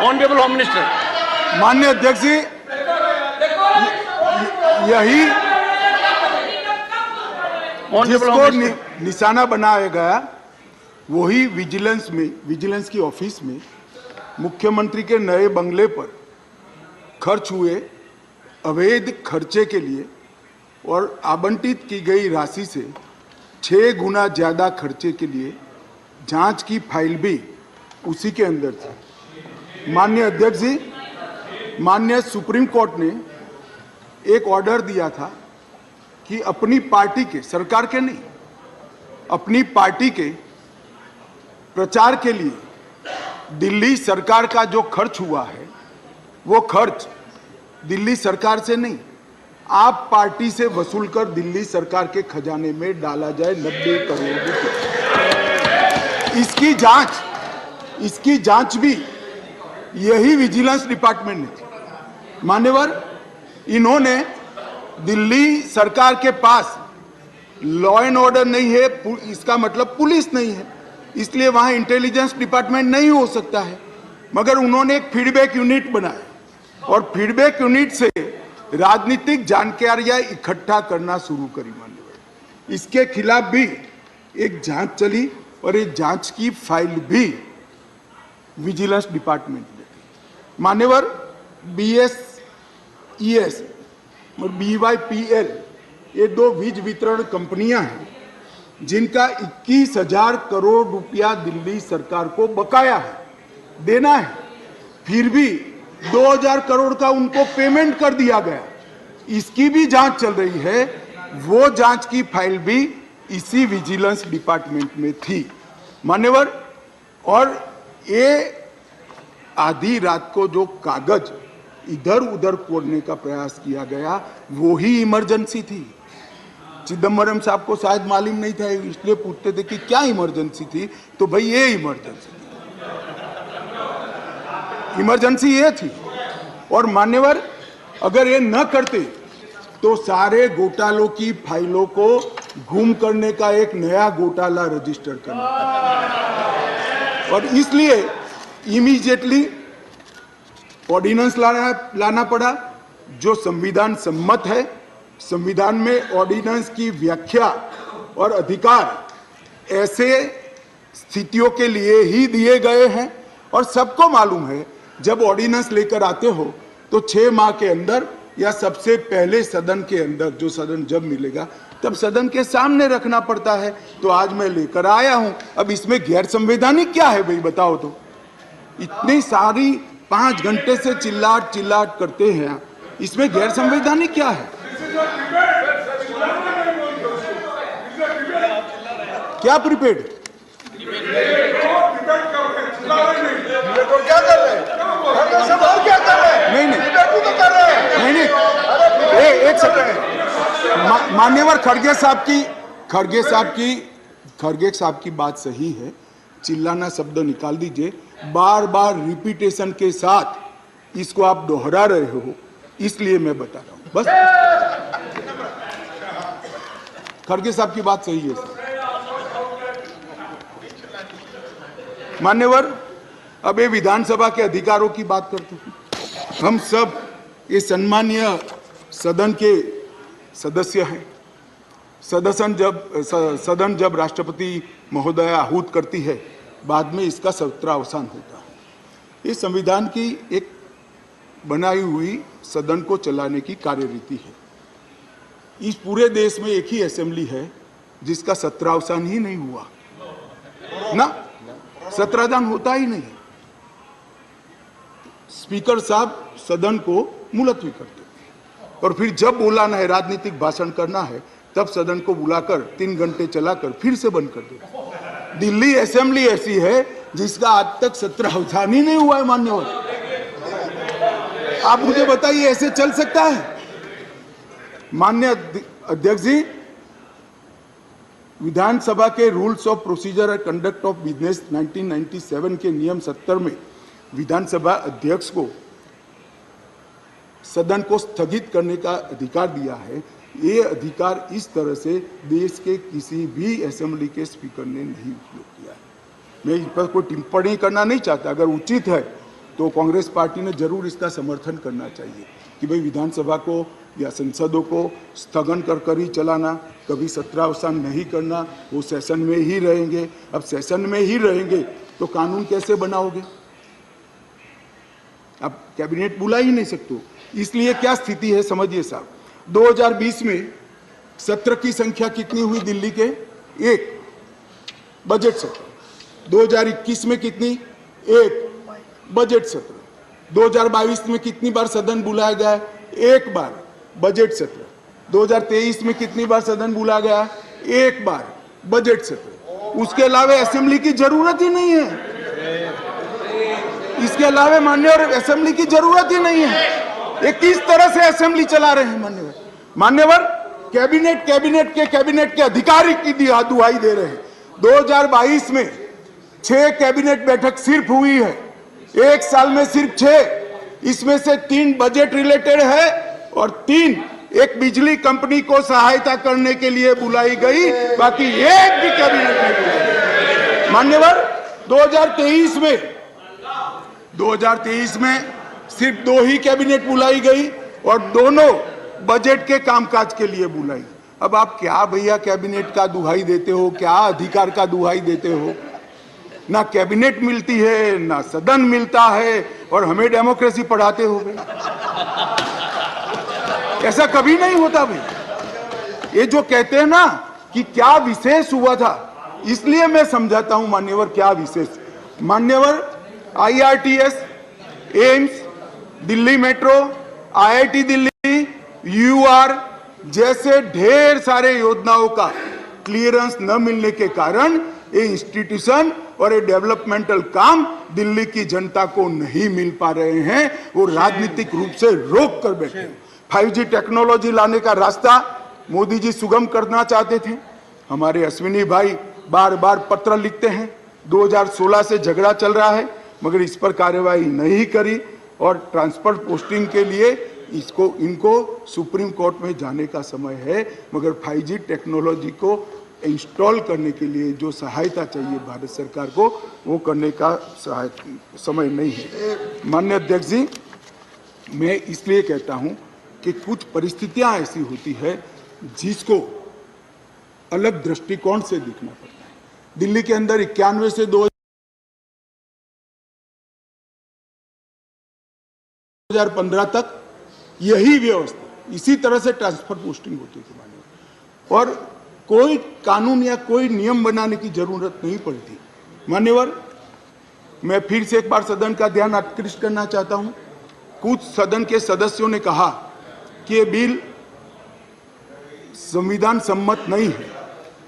Honourable home minister. माननीय अध्यक्ष जी, यही जिसको निशाना बनाया गया वही विजिलेंस की ऑफिस में मुख्यमंत्री के नए बंगले पर खर्च हुए अवैध खर्चे के लिए और आवंटित की गई राशि से 6 गुना ज्यादा खर्चे के लिए जांच की फाइल भी उसी के अंदर थी। माननीय अध्यक्ष जी, माननीय सुप्रीम कोर्ट ने एक ऑर्डर दिया था कि अपनी पार्टी के, सरकार के नहीं, अपनी पार्टी के प्रचार के लिए दिल्ली सरकार का जो खर्च हुआ है वो खर्च दिल्ली सरकार से नहीं, आप पार्टी से वसूल कर दिल्ली सरकार के खजाने में डाला जाए 90 करोड़ रुपए। इसकी जांच भी यही विजिलेंस डिपार्टमेंट ने थी। मान्यवर, इन्होंने दिल्ली सरकार के पास लॉ एंड ऑर्डर नहीं है, इसका मतलब पुलिस नहीं है, इसलिए वहां इंटेलिजेंस डिपार्टमेंट नहीं हो सकता है, मगर उन्होंने एक फीडबैक यूनिट बनाया और फीडबैक यूनिट से राजनीतिक जानकारियां इकट्ठा करना शुरू करी। मान्यवर, इसके खिलाफ भी एक जांच चली और एक जांच की फाइल भी विजिलेंस डिपार्टमेंट ने दी। मान्यवर, BSES और BYPL ये 2 वीज वितरण कंपनियां हैं जिनका 21,000 करोड़ रुपया दिल्ली सरकार को बकाया है, देना है, फिर भी 2,000 करोड़ का उनको पेमेंट कर दिया गया। इसकी भी जांच चल रही है, वो जांच की फाइल भी इसी विजिलेंस डिपार्टमेंट में थी। मान्यवर, और ये आधी रात को जो कागज इधर उधर कोड़ने का प्रयास किया गया वो ही इमरजेंसी थी। चिदम्बरम साहब को शायद मालूम नहीं था, इसलिए पूछते थे कि क्या इमरजेंसी थी, तो भाई ये इमरजेंसी थी, इमरजेंसी ये थी। और मान्यवर, अगर ये न करते तो सारे घोटालों की फाइलों को गुम करने का एक नया घोटाला रजिस्टर करना पड़ा और इसलिए इमीडिएटली ऑर्डिनेंस लाना पड़ा जो संविधान सम्मत है। संविधान में ऑर्डिनेंस की व्याख्या और अधिकार ऐसे स्थितियों के लिए ही दिए गए हैं और सबको मालूम है जब ऑर्डिनेंस लेकर आते हो तो 6 माह के अंदर या सबसे पहले सदन के अंदर, जो सदन जब मिलेगा तब सदन के सामने रखना पड़ता है। तो आज मैं लेकर आया हूं। अब इसमें गैर संवैधानिक क्या है भाई, बताओ तो। इतनी सारी 5 घंटे से चिल्लाट करते हैं, इसमें गैर संवैधानिक क्या है? क्या प्रीपेड नहीं, एक सेकंड। मान्यवर, खड़गे साहब की बात सही है, चिल्लाना शब्द निकाल दीजिए। बार बार रिपीटेशन के साथ इसको आप दोहरा रहे हो, इसलिए मैं बता रहा हूं बस। खड़गे साहब की बात सही है सर। मान्यवर, अब ये विधानसभा के अधिकारों की बात करते हैं। हम सब ये सम्मानीय सदन के सदस्य हैं। सदन जब राष्ट्रपति महोदया आहूत करती है, बाद में इसका सत्रावसान होता है। ये संविधान की एक बनाई हुई सदन को चलाने की कार्यरीति है। इस पूरे देश में एक ही असेंबली है जिसका सत्रावसान ही नहीं हुआ ना, सत्रावसान होता ही नहीं। स्पीकर साहब सदन को मुलतवी करते और फिर जब बुलाना है, राजनीतिक भाषण करना है, तब सदन को बुलाकर 3 घंटे चलाकर फिर से बंद कर देते। दिल्ली असेंबली ऐसी है जिसका आज तक सत्रावसान ही नहीं हुआ है। मान्यवर, आप मुझे बताइए ऐसे चल सकता है? माननीय अध्यक्ष जी, विधानसभा के rules of procedure and conduct of business 1997 के नियम 70 में विधानसभा अध्यक्ष को सदन को स्थगित करने का अधिकार दिया है। ये अधिकार इस तरह से देश के किसी भी असेंबली के स्पीकर ने नहीं उपयोग किया है। मैं इस पर कोई टिप्पणी करना नहीं चाहता। अगर उचित है तो कांग्रेस पार्टी ने जरूर इसका समर्थन करना चाहिए कि भाई विधानसभा को या संसदों को स्थगन कर ही चलाना, कभी सत्रावसान नहीं करना, वो सेशन में ही रहेंगे। अब सेशन में ही रहेंगे तो कानून कैसे बनाओगे? अब कैबिनेट बुला ही नहीं सकते हो। इसलिए क्या स्थिति है समझिए साहब, 2020 में सत्र की संख्या कितनी हुई दिल्ली के? 1 बजट सत्र। 2021 में कितनी? 1 बजट सत्र। 2022 में कितनी बार सदन बुलाया गया? 1 बार बजट सत्र। 2023 में कितनी बार सदन बुलाया गया? 1 बार बजट सत्र। उसके अलावा असेंबली की जरूरत ही नहीं है। इसके अलावा मान्यवर असेंबली की जरूरत ही नहीं है। ये किस तरह से असेंबली चला रहे हैं मान्यवर? मान्यवर कैबिनेट के अधिकारी की दुहाई दे रहे हैं। 2022 में 6 कैबिनेट बैठक सिर्फ हुई है, 1 साल में सिर्फ 6। इसमें से 3 बजट रिलेटेड है और 3 एक बिजली कंपनी को सहायता करने के लिए बुलाई गई, बाकी एक भी कैबिनेट नहीं बुलाई। मान्यवर 2023 में सिर्फ 2 ही कैबिनेट बुलाई गई और दोनों बजट के कामकाज के लिए बुलाई। अब आप क्या भैया कैबिनेट का दुहाई देते हो, क्या अधिकार का दुहाई देते हो? ना कैबिनेट मिलती है, ना सदन मिलता है, और हमें डेमोक्रेसी पढ़ाते हो भाई। ऐसा कभी नहीं होता भाई। ये जो कहते हैं ना कि क्या विशेष हुआ था, इसलिए मैं समझाता हूं मान्यवर क्या विशेष। मान्यवर IRTS, AIIMS, Delhi metro, IIT Delhi, UR जैसे ढेर सारे योजनाओं का क्लियरेंस न मिलने के कारण ये इंस्टीट्यूशन और ये डेवलपमेंटल काम दिल्ली की जनता को नहीं मिल पा रहे हैं। वो राजनीतिक रूप से रोक कर बैठे हैं। 5G टेक्नोलॉजी लाने का रास्ता मोदी जी सुगम करना चाहते थे। हमारे अश्विनी भाई बार बार पत्र लिखते हैं, 2016 से झगड़ा चल रहा है मगर इस पर कार्यवाही नहीं करी, और ट्रांसफर पोस्टिंग के लिए इनको सुप्रीम कोर्ट में जाने का समय है, मगर 5G टेक्नोलॉजी को इंस्टॉल करने के लिए जो सहायता चाहिए भारत सरकार को, वो करने का समय नहीं है। माननीय अध्यक्ष जी, मैं इसलिए कहता हूं कि कुछ परिस्थितियां ऐसी होती है जिसको अलग दृष्टिकोण से देखना पड़ता है। दिल्ली के अंदर 91 से 2015 तक यही व्यवस्था, इसी तरह से ट्रांसफर पोस्टिंग होती थी मान्यवर, और कोई कानून या कोई नियम बनाने की जरूरत नहीं पड़ती। मान्यवर, मैं फिर से एक बार सदन का ध्यान आकृष्ट करना चाहता हूं। कुछ सदन के सदस्यों ने कहा कि ये बिल संविधान सम्मत नहीं है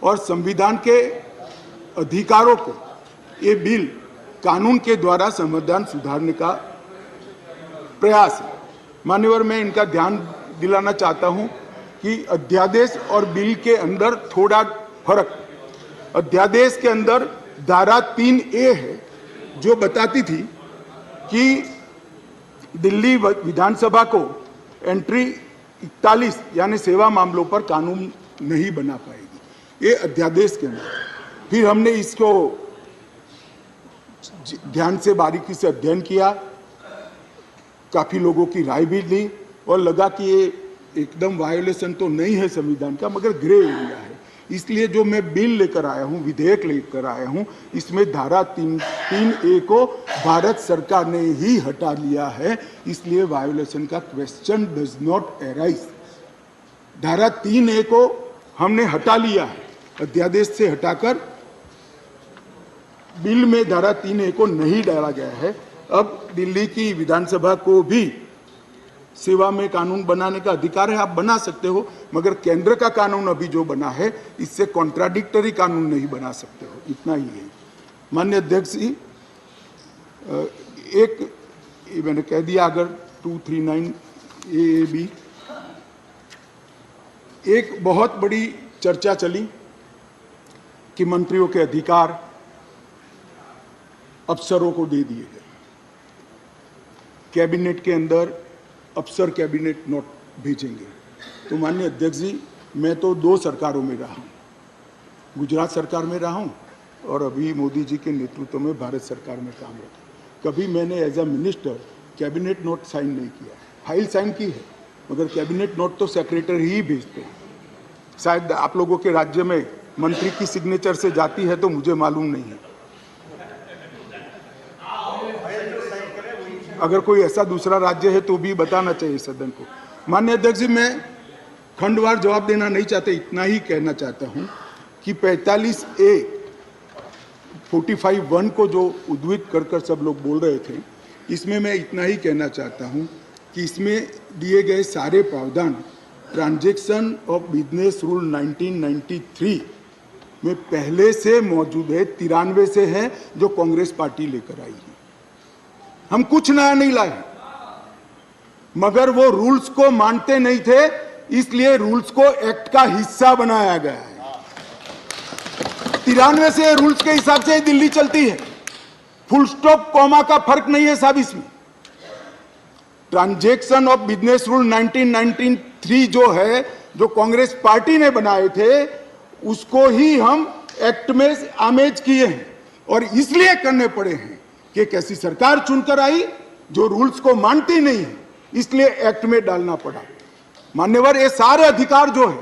और संविधान के अधिकारों को ये बिल कानून के द्वारा संविधान सुधारने का प्रयास है। मान्यवर, मैं इनका ध्यान दिलाना चाहता हूं कि अध्यादेश और बिल के अंदर थोड़ा फर्क। अध्यादेश के अंदर धारा 3A है जो बताती थी कि दिल्ली विधानसभा को एंट्री 41 यानी सेवा मामलों पर कानून नहीं बना पाएगी, ये अध्यादेश के अंदर। फिर हमने इसको ध्यान से बारीकी से अध्ययन किया, काफी लोगों की राय भी ली और लगा कि ये एकदम वायोलेशन तो नहीं है संविधान का, मगर ग्रे एरिया है। इसलिए जो मैं बिल लेकर आया हूं, विधेयक लेकर आया हूं, इसमें धारा 3A को भारत सरकार ने ही हटा लिया है, इसलिए वायोलेशन का क्वेश्चन डज नॉट अराइज। धारा 3A को हमने हटा लिया है, अध्यादेश से हटाकर बिल में धारा 3A को नहीं डाला गया है। अब दिल्ली की विधानसभा को भी सेवा में कानून बनाने का अधिकार है, आप बना सकते हो, मगर केंद्र का कानून अभी जो बना है इससे कॉन्ट्राडिक्टरी कानून नहीं बना सकते हो, इतना ही है। माननीय अध्यक्ष जी, एक मैंने कह दिया, अगर 239 AAB, एक बहुत बड़ी चर्चा चली कि मंत्रियों के अधिकार अफसरों को दे दिए गए। कैबिनेट के अंदर अफसर कैबिनेट नोट भेजेंगे। तो माननीय अध्यक्ष जी, मैं तो 2 सरकारों में रहा हूँ, गुजरात सरकार में रहा हूँ और अभी मोदी जी के नेतृत्व में भारत सरकार में काम रहा। कभी मैंने as a minister cabinet note sign नहीं किया। फाइल साइन की है, मगर कैबिनेट नोट तो सेक्रेटरी ही भेजते हैं। शायद आप लोगों के राज्य में मंत्री की सिग्नेचर से जाती है, तो मुझे मालूम नहीं है। अगर कोई ऐसा दूसरा राज्य है तो भी बताना चाहिए सदन को। माननीय अध्यक्ष जी, मैं खंडवार जवाब देना नहीं चाहता, इतना ही कहना चाहता हूं कि 45A 45(1) को जो उद्धृत कर सब लोग बोल रहे थे, इसमें मैं इतना ही कहना चाहता हूं कि इसमें दिए गए सारे प्रावधान ट्रांजैक्शन ऑफ बिजनेस रूल 1993 में पहले से मौजूद है, 93 से है, जो कांग्रेस पार्टी लेकर आई है। हम कुछ नया नहीं लाए, मगर वो रूल्स को मानते नहीं थे, इसलिए रूल्स को एक्ट का हिस्सा बनाया गया है। 93 से रूल्स के हिसाब से दिल्ली चलती है। फुल स्टॉप कॉमा का फर्क नहीं है साहब इसमें। ट्रांजैक्शन ऑफ बिजनेस रूल 1993 जो है, जो कांग्रेस पार्टी ने बनाए थे, उसको ही हम एक्ट में आमेज किए हैं, और इसलिए करने पड़े हैं कि एक ऐसी सरकार चुनकर आई जो रूल्स को मानती नहीं है, इसलिए एक्ट में डालना पड़ा। मान्यवर, ये सारे अधिकार जो है,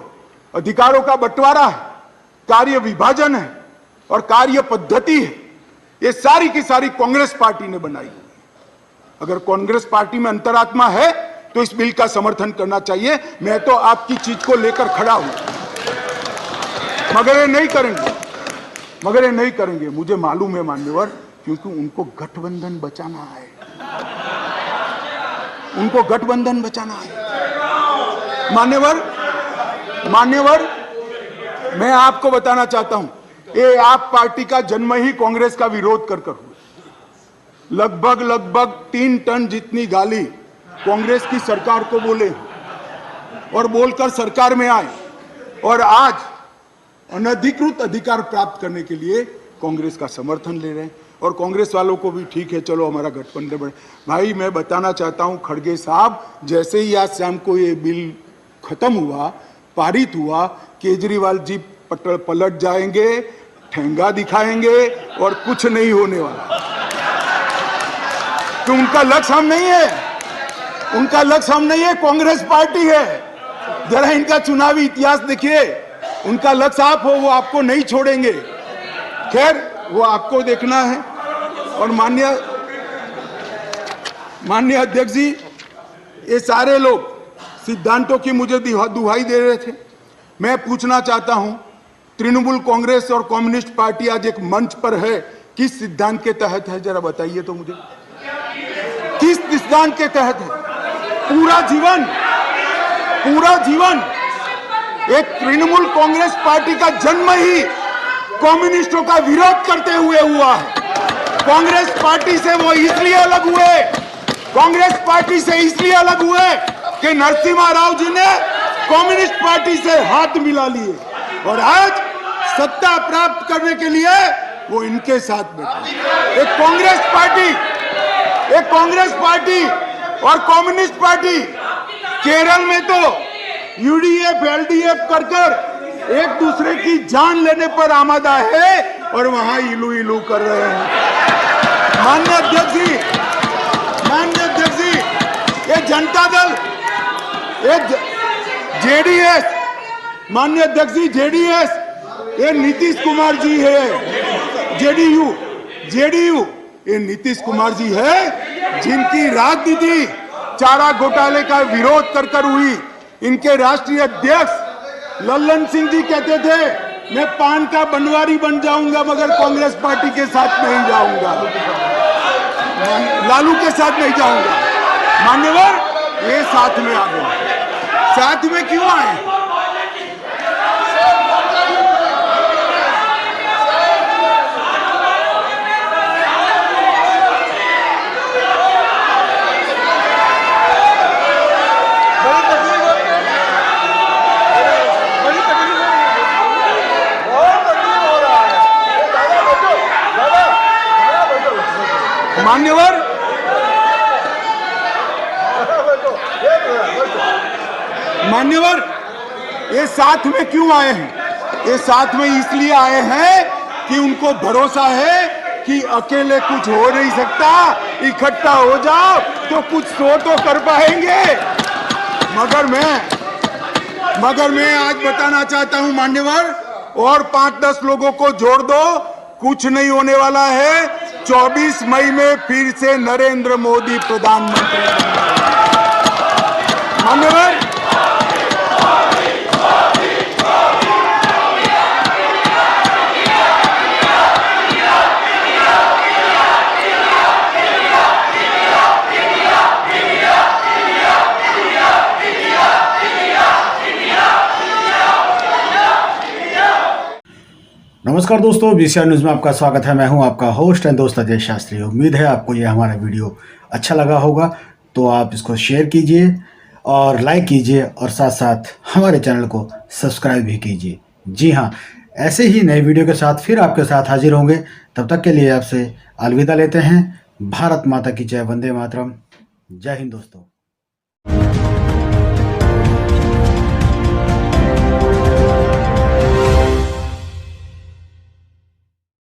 अधिकारों का बंटवारा है, कार्य विभाजन है और कार्य पद्धति है, ये सारी की सारी कांग्रेस पार्टी ने बनाई है। अगर कांग्रेस पार्टी में अंतरात्मा है तो इस बिल का समर्थन करना चाहिए। मैं तो आपकी चीज को लेकर खड़ा हूं, मगर ये नहीं करेंगे, मुझे मालूम है मान्यवर, क्योंकि उनको गठबंधन बचाना है, मान्यवर, मैं आपको बताना चाहता हूं, ये आप पार्टी का जन्म ही कांग्रेस का विरोध कर हुआ। लगभग 3 टन जितनी गाली कांग्रेस की सरकार को बोले और बोलकर सरकार में आए, और आज अनधिकृत अधिकार प्राप्त करने के लिए कांग्रेस का समर्थन ले रहे हैं। और कांग्रेस वालों को भी ठीक है, चलो हमारा गठबंधन बढ़े। भाई, मैं बताना चाहता हूं खड़गे साहब, जैसे ही आज शाम को ये बिल खत्म हुआ, पारित हुआ, केजरीवाल जी पलट जाएंगे, ठेंगा दिखाएंगे और कुछ नहीं होने वाला। तो उनका लक्ष्य हम नहीं है, कांग्रेस पार्टी है। जरा इनका चुनावी इतिहास देखिए, उनका लक्ष्य आप हो, वो आपको नहीं छोड़ेंगे। खैर, वो आपको देखना है। और माननीय अध्यक्ष जी, ये सारे लोग सिद्धांतों की मुझे दुहाई दे रहे थे। मैं पूछना चाहता हूं, तृणमूल कांग्रेस और कम्युनिस्ट पार्टी आज एक मंच पर है, किस सिद्धांत के तहत है? जरा बताइए तो मुझे, किस सिद्धांत के तहत है? पूरा जीवन एक तृणमूल कांग्रेस पार्टी का जन्म ही कम्युनिस्टों का विरोध करते हुए हुआ है। कांग्रेस पार्टी से वो इसलिए अलग हुए कि नरसिम्हा राव जी ने कम्युनिस्ट पार्टी से हाथ मिला लिए, और आज सत्ता प्राप्त करने के लिए वो इनके साथ बैठे। एक कांग्रेस पार्टी और कम्युनिस्ट पार्टी केरल में तो यूडीएफ एलडीएफ कर एक दूसरे की जान लेने पर आमादा है, और वहां इलू कर रहे हैं। माननीय अध्यक्ष जी, ये जनता दल, ये जेडीएस, माननीय अध्यक्ष जी, जेडीएस, ये नीतीश कुमार जी है। जेडीयू, ये नीतीश कुमार जी है, जिनकी राजनीति चारा घोटाले का विरोध कर हुई। इनके राष्ट्रीय अध्यक्ष लल्लन सिंह जी कहते थे, मैं पान का बनवारी बन जाऊंगा, मगर कांग्रेस पार्टी के साथ नहीं जाऊंगा, लालू के साथ नहीं जाऊंगा। मान्यवर, ये साथ में आ गए। साथ में क्यों आए? मान्यवर, ये साथ में क्यों आए हैं? ये साथ में इसलिए आए हैं कि उनको भरोसा है कि अकेले कुछ हो नहीं सकता, इकट्ठा हो जाओ तो कुछ सो तो कर पाएंगे। मगर मैं आज बताना चाहता हूं मान्यवर, और 5-10 लोगों को जोड़ दो, कुछ नहीं होने वाला है। 24 मई में फिर से नरेंद्र मोदी प्रधानमंत्री मान्यवर। नमस्कार दोस्तों, बीसीआर न्यूज़ में आपका स्वागत है। मैं हूं आपका होस्ट एंड दोस्त अजय शास्त्री। उम्मीद है आपको ये हमारा वीडियो अच्छा लगा होगा, तो आप इसको शेयर कीजिए और लाइक कीजिए और साथ साथ हमारे चैनल को सब्सक्राइब भी कीजिए। जी हाँ, ऐसे ही नए वीडियो के साथ फिर आपके साथ हाजिर होंगे। तब तक के लिए आपसे अलविदा लेते हैं। भारत माता की जय, वंदे मातरम। जय हिंद दोस्तों।